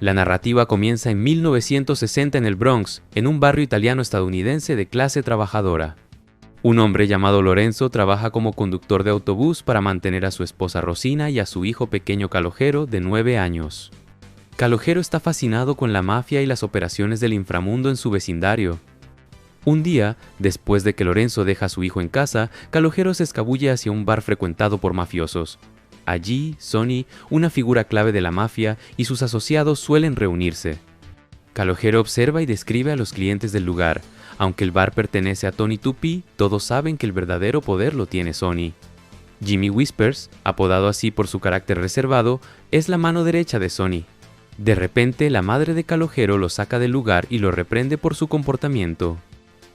La narrativa comienza en 1960 en el Bronx, en un barrio italiano-estadounidense de clase trabajadora. Un hombre llamado Lorenzo trabaja como conductor de autobús para mantener a su esposa Rosina y a su hijo pequeño Calogero, de 9 años. Calogero está fascinado con la mafia y las operaciones del inframundo en su vecindario. Un día, después de que Lorenzo deja a su hijo en casa, Calogero se escabulle hacia un bar frecuentado por mafiosos. Allí, Sonny, una figura clave de la mafia, y sus asociados suelen reunirse. Calogero observa y describe a los clientes del lugar. Aunque el bar pertenece a Tony Tuppy, todos saben que el verdadero poder lo tiene Sonny. Jimmy Whispers, apodado así por su carácter reservado, es la mano derecha de Sonny. De repente, la madre de Calogero lo saca del lugar y lo reprende por su comportamiento.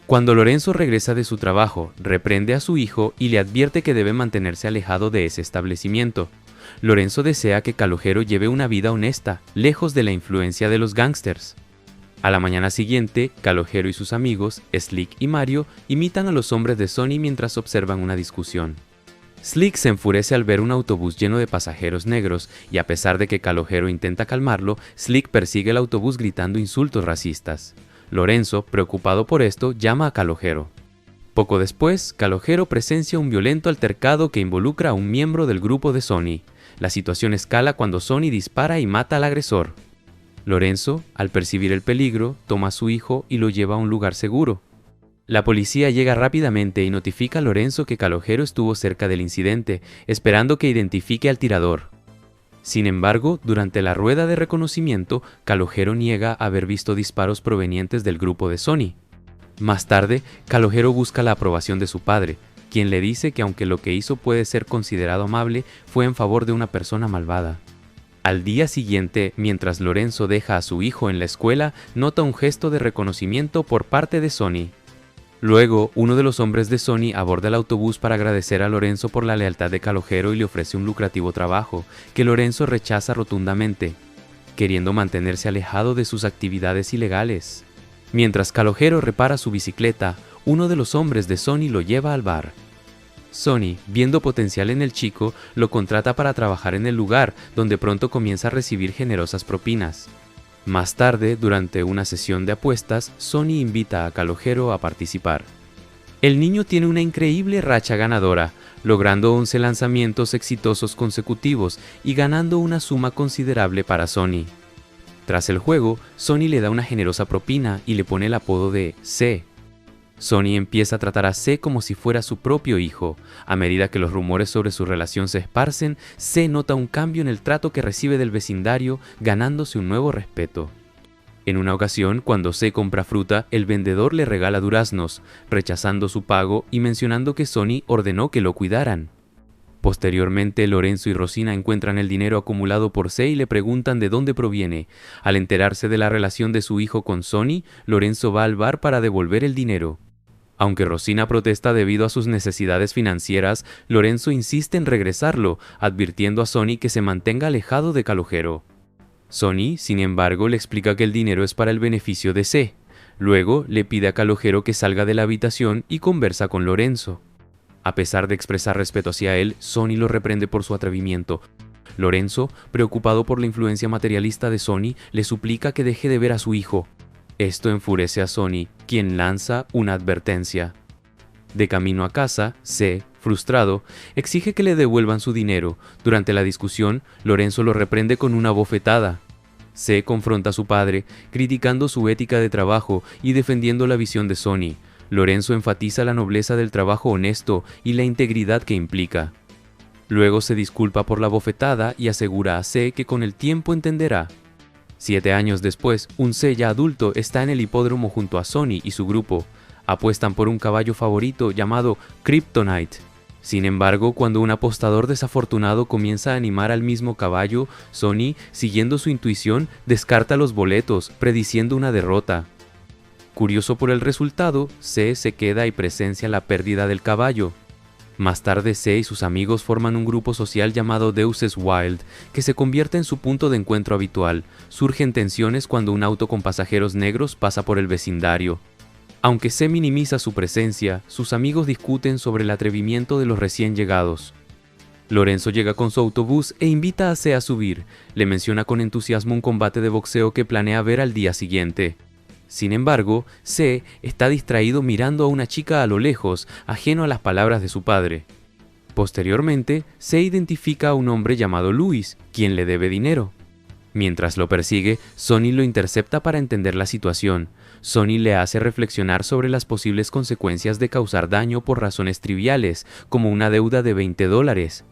Cuando Lorenzo regresa de su trabajo, reprende a su hijo y le advierte que debe mantenerse alejado de ese establecimiento. Lorenzo desea que Calogero lleve una vida honesta, lejos de la influencia de los gángsters. A la mañana siguiente, Calogero y sus amigos, Slick y Mario, imitan a los hombres de Sonny mientras observan una discusión. Slick se enfurece al ver un autobús lleno de pasajeros negros y, a pesar de que Calogero intenta calmarlo, Slick persigue el autobús gritando insultos racistas. Lorenzo, preocupado por esto, llama a Calogero. Poco después, Calogero presencia un violento altercado que involucra a un miembro del grupo de Sonny. La situación escala cuando Sonny dispara y mata al agresor. Lorenzo, al percibir el peligro, toma a su hijo y lo lleva a un lugar seguro. La policía llega rápidamente y notifica a Lorenzo que Calogero estuvo cerca del incidente, esperando que identifique al tirador. Sin embargo, durante la rueda de reconocimiento, Calogero niega haber visto disparos provenientes del grupo de Sonny. Más tarde, Calogero busca la aprobación de su padre, quien le dice que aunque lo que hizo puede ser considerado amable, fue en favor de una persona malvada. Al día siguiente, mientras Lorenzo deja a su hijo en la escuela, nota un gesto de reconocimiento por parte de Sonny. Luego, uno de los hombres de Sonny aborda el autobús para agradecer a Lorenzo por la lealtad de Calogero y le ofrece un lucrativo trabajo, que Lorenzo rechaza rotundamente, queriendo mantenerse alejado de sus actividades ilegales. Mientras Calogero repara su bicicleta, uno de los hombres de Sonny lo lleva al bar. Sonny, viendo potencial en el chico, lo contrata para trabajar en el lugar, donde pronto comienza a recibir generosas propinas. Más tarde, durante una sesión de apuestas, Sonny invita a Calogero a participar. El niño tiene una increíble racha ganadora, logrando 11 lanzamientos exitosos consecutivos y ganando una suma considerable para Sonny. Tras el juego, Sonny le da una generosa propina y le pone el apodo de C. Sonny empieza a tratar a C como si fuera su propio hijo. A medida que los rumores sobre su relación se esparcen, C nota un cambio en el trato que recibe del vecindario, ganándose un nuevo respeto. En una ocasión, cuando C compra fruta, el vendedor le regala duraznos, rechazando su pago y mencionando que Sonny ordenó que lo cuidaran. Posteriormente, Lorenzo y Rosina encuentran el dinero acumulado por C y le preguntan de dónde proviene. Al enterarse de la relación de su hijo con Sonny, Lorenzo va al bar para devolver el dinero. Aunque Rosina protesta debido a sus necesidades financieras, Lorenzo insiste en regresarlo, advirtiendo a Sonny que se mantenga alejado de Calogero. Sonny, sin embargo, le explica que el dinero es para el beneficio de C. Luego, le pide a Calogero que salga de la habitación y conversa con Lorenzo. A pesar de expresar respeto hacia él, Sonny lo reprende por su atrevimiento. Lorenzo, preocupado por la influencia materialista de Sonny, le suplica que deje de ver a su hijo. Esto enfurece a Sonny, quien lanza una advertencia. De camino a casa, C, frustrado, exige que le devuelvan su dinero. Durante la discusión, Lorenzo lo reprende con una bofetada. C confronta a su padre, criticando su ética de trabajo y defendiendo la visión de Sonny. Lorenzo enfatiza la nobleza del trabajo honesto y la integridad que implica. Luego se disculpa por la bofetada y asegura a C que con el tiempo entenderá. 7 años después, un C ya adulto está en el hipódromo junto a Sonny y su grupo. Apuestan por un caballo favorito llamado Kryptonite. Sin embargo, cuando un apostador desafortunado comienza a animar al mismo caballo, Sonny, siguiendo su intuición, descarta los boletos, prediciendo una derrota. Curioso por el resultado, C se queda y presencia la pérdida del caballo. Más tarde, C y sus amigos forman un grupo social llamado Deuces Wild, que se convierte en su punto de encuentro habitual. Surgen tensiones cuando un auto con pasajeros negros pasa por el vecindario. Aunque C minimiza su presencia, sus amigos discuten sobre el atrevimiento de los recién llegados. Lorenzo llega con su autobús e invita a C a subir. Le menciona con entusiasmo un combate de boxeo que planea ver al día siguiente. Sin embargo, C está distraído mirando a una chica a lo lejos, ajeno a las palabras de su padre. Posteriormente, C identifica a un hombre llamado Luis, quien le debe dinero. Mientras lo persigue, Sonny lo intercepta para entender la situación. Sonny le hace reflexionar sobre las posibles consecuencias de causar daño por razones triviales, como una deuda de $20.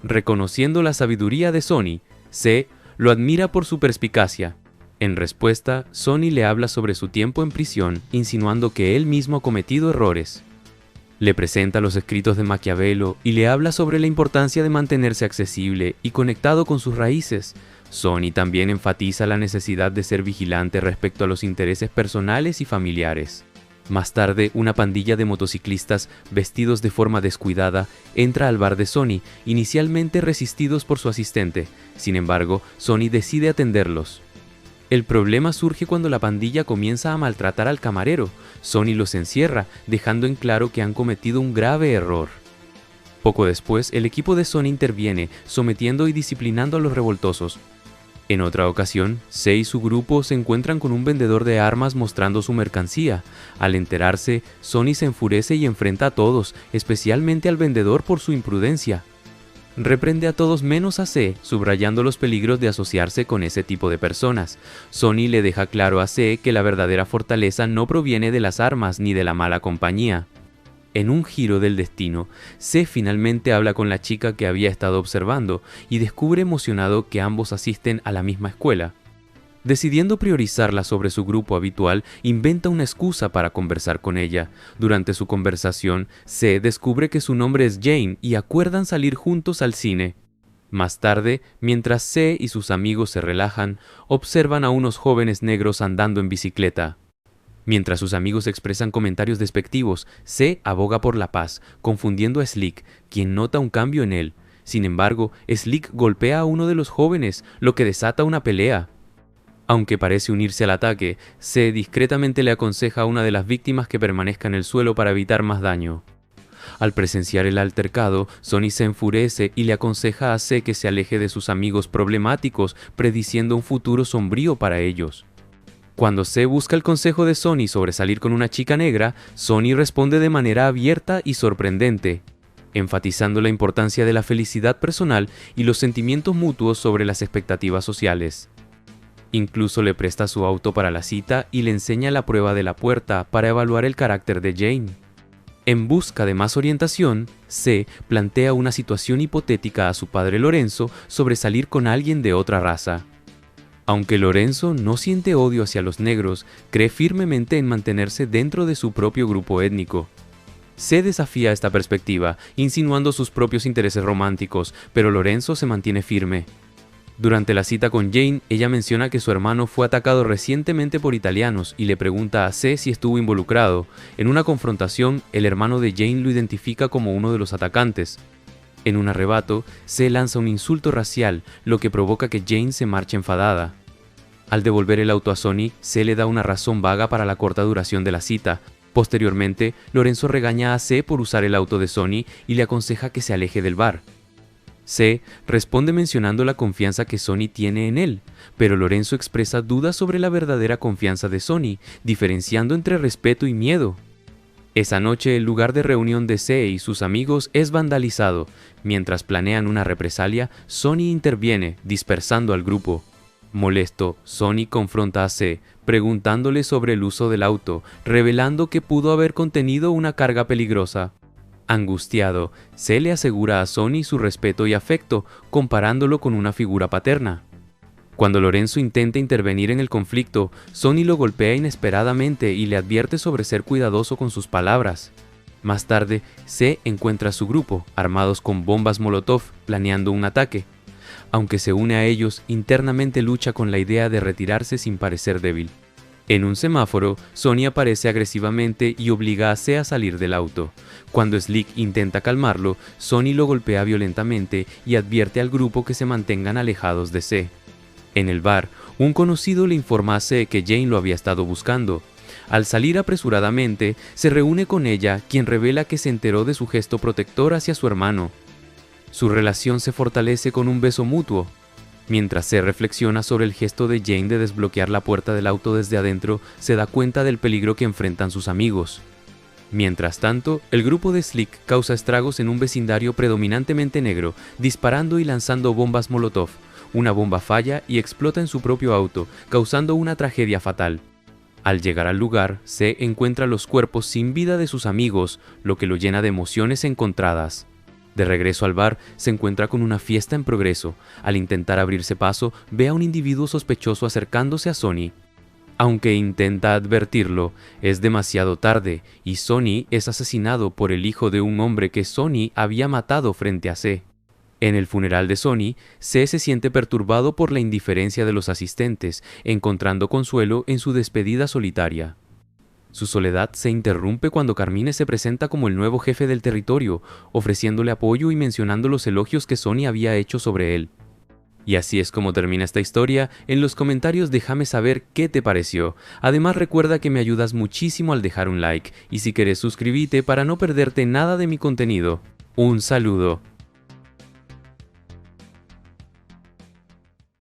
Reconociendo la sabiduría de Sonny, C lo admira por su perspicacia. En respuesta, Sonny le habla sobre su tiempo en prisión, insinuando que él mismo ha cometido errores. Le presenta los escritos de Maquiavelo y le habla sobre la importancia de mantenerse accesible y conectado con sus raíces. Sonny también enfatiza la necesidad de ser vigilante respecto a los intereses personales y familiares. Más tarde, una pandilla de motociclistas, vestidos de forma descuidada, entra al bar de Sonny, inicialmente resistidos por su asistente. Sin embargo, Sonny decide atenderlos. El problema surge cuando la pandilla comienza a maltratar al camarero. Sonny los encierra, dejando en claro que han cometido un grave error. Poco después, el equipo de Sonny interviene, sometiendo y disciplinando a los revoltosos. En otra ocasión, C y su grupo se encuentran con un vendedor de armas mostrando su mercancía. Al enterarse, Sonny se enfurece y enfrenta a todos, especialmente al vendedor por su imprudencia. Reprende a todos menos a C, subrayando los peligros de asociarse con ese tipo de personas. Sonny le deja claro a C que la verdadera fortaleza no proviene de las armas ni de la mala compañía. En un giro del destino, C finalmente habla con la chica que había estado observando y descubre emocionado que ambos asisten a la misma escuela. Decidiendo priorizarla sobre su grupo habitual, inventa una excusa para conversar con ella. Durante su conversación, C descubre que su nombre es Jane y acuerdan salir juntos al cine. Más tarde, mientras C y sus amigos se relajan, observan a unos jóvenes negros andando en bicicleta. Mientras sus amigos expresan comentarios despectivos, C aboga por la paz, confundiendo a Slick, quien nota un cambio en él. Sin embargo, Slick golpea a uno de los jóvenes, lo que desata una pelea. Aunque parece unirse al ataque, C discretamente le aconseja a una de las víctimas que permanezca en el suelo para evitar más daño. Al presenciar el altercado, Sonny se enfurece y le aconseja a C que se aleje de sus amigos problemáticos, prediciendo un futuro sombrío para ellos. Cuando C busca el consejo de Sonny sobre salir con una chica negra, Sonny responde de manera abierta y sorprendente, enfatizando la importancia de la felicidad personal y los sentimientos mutuos sobre las expectativas sociales. Incluso le presta su auto para la cita y le enseña la prueba de la puerta para evaluar el carácter de Jane. En busca de más orientación, C plantea una situación hipotética a su padre Lorenzo sobre salir con alguien de otra raza. Aunque Lorenzo no siente odio hacia los negros, cree firmemente en mantenerse dentro de su propio grupo étnico. C desafía esta perspectiva, insinuando sus propios intereses románticos, pero Lorenzo se mantiene firme. Durante la cita con Jane, ella menciona que su hermano fue atacado recientemente por italianos y le pregunta a C si estuvo involucrado. En una confrontación, el hermano de Jane lo identifica como uno de los atacantes. En un arrebato, C lanza un insulto racial, lo que provoca que Jane se marche enfadada. Al devolver el auto a Sonny, C le da una razón vaga para la corta duración de la cita. Posteriormente, Lorenzo regaña a C por usar el auto de Sonny y le aconseja que se aleje del bar. C responde mencionando la confianza que Sonny tiene en él, pero Lorenzo expresa dudas sobre la verdadera confianza de Sonny, diferenciando entre respeto y miedo. Esa noche el lugar de reunión de C y sus amigos es vandalizado. Mientras planean una represalia, Sonny interviene, dispersando al grupo. Molesto, Sonny confronta a C, preguntándole sobre el uso del auto, revelando que pudo haber contenido una carga peligrosa. Angustiado, C le asegura a Sonny su respeto y afecto, comparándolo con una figura paterna. Cuando Lorenzo intenta intervenir en el conflicto, Sonny lo golpea inesperadamente y le advierte sobre ser cuidadoso con sus palabras. Más tarde, C encuentra a su grupo, armados con bombas Molotov, planeando un ataque. Aunque se une a ellos, internamente lucha con la idea de retirarse sin parecer débil. En un semáforo, Sonny aparece agresivamente y obliga a C a salir del auto. Cuando Slick intenta calmarlo, Sonny lo golpea violentamente y advierte al grupo que se mantengan alejados de C. En el bar, un conocido le informa a C que Jane lo había estado buscando. Al salir apresuradamente, se reúne con ella, quien revela que se enteró de su gesto protector hacia su hermano. Su relación se fortalece con un beso mutuo. Mientras se reflexiona sobre el gesto de Jane de desbloquear la puerta del auto desde adentro, se da cuenta del peligro que enfrentan sus amigos. Mientras tanto, el grupo de Slick causa estragos en un vecindario predominantemente negro, disparando y lanzando bombas Molotov. Una bomba falla y explota en su propio auto, causando una tragedia fatal. Al llegar al lugar, se encuentra los cuerpos sin vida de sus amigos, lo que lo llena de emociones encontradas. De regreso al bar, se encuentra con una fiesta en progreso. Al intentar abrirse paso, ve a un individuo sospechoso acercándose a Sonny. Aunque intenta advertirlo, es demasiado tarde y Sonny es asesinado por el hijo de un hombre que Sonny había matado frente a C. En el funeral de Sonny, C se siente perturbado por la indiferencia de los asistentes, encontrando consuelo en su despedida solitaria. Su soledad se interrumpe cuando Carmine se presenta como el nuevo jefe del territorio, ofreciéndole apoyo y mencionando los elogios que Sonny había hecho sobre él. Y así es como termina esta historia. En los comentarios déjame saber qué te pareció. Además recuerda que me ayudas muchísimo al dejar un like y si quieres suscríbete para no perderte nada de mi contenido. Un saludo.